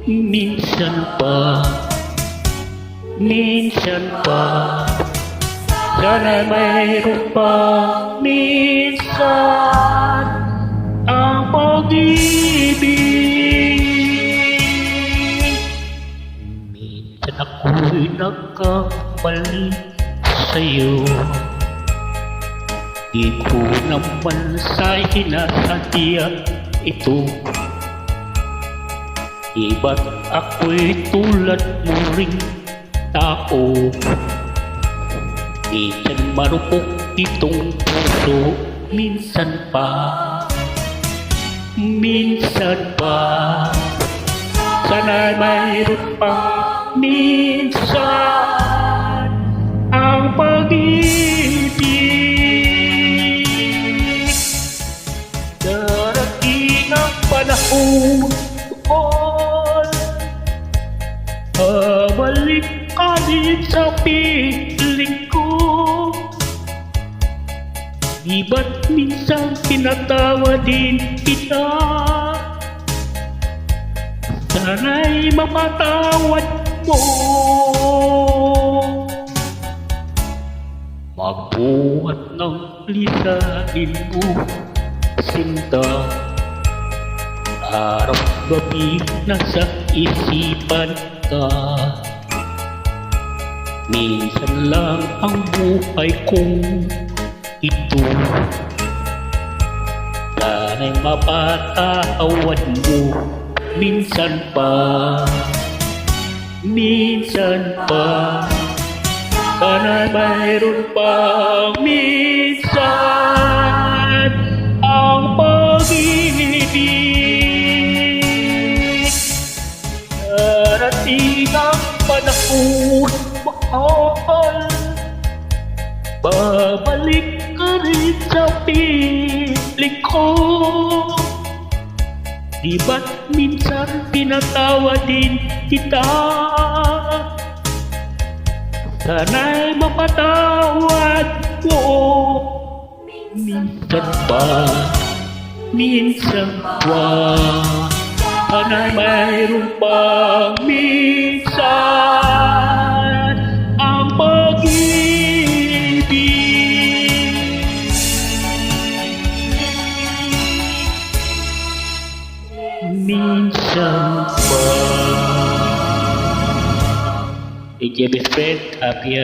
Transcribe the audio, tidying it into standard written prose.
Minsan pa, sana mayroon pa minsan ang pag-ibig. Minsan ako'y nagkamali sa'yo, di ko naman sa sinasadya ito. Iba't ako'y tulad mo ring tao, minsan marupok itong puso. Minsan pa, sana mayroon pang minsan ang pag-ibig. Darating ang panahon, balik ka din sa piling ko. Di ba't minsan pinatawa din kita? Sana'y mapatawad mo. Magbuhat ng lisanin mo, sinta. Araw-gabi nasa isipan ka. Minsan lang ang buhay kong ito, sana'y mapatawad mo. Minsan pa, sana mayroon pang minsan ang pag-ibig. Darating ang panahon, mahal, babalik ka rin sa piling ko. Di ba't minsan pinatawa din kita? Sana'y mapatawad mo. Minsan pa, sana'y mayroon pang minsan ang pag-ibig. Minsan pa. DJ best friend, happy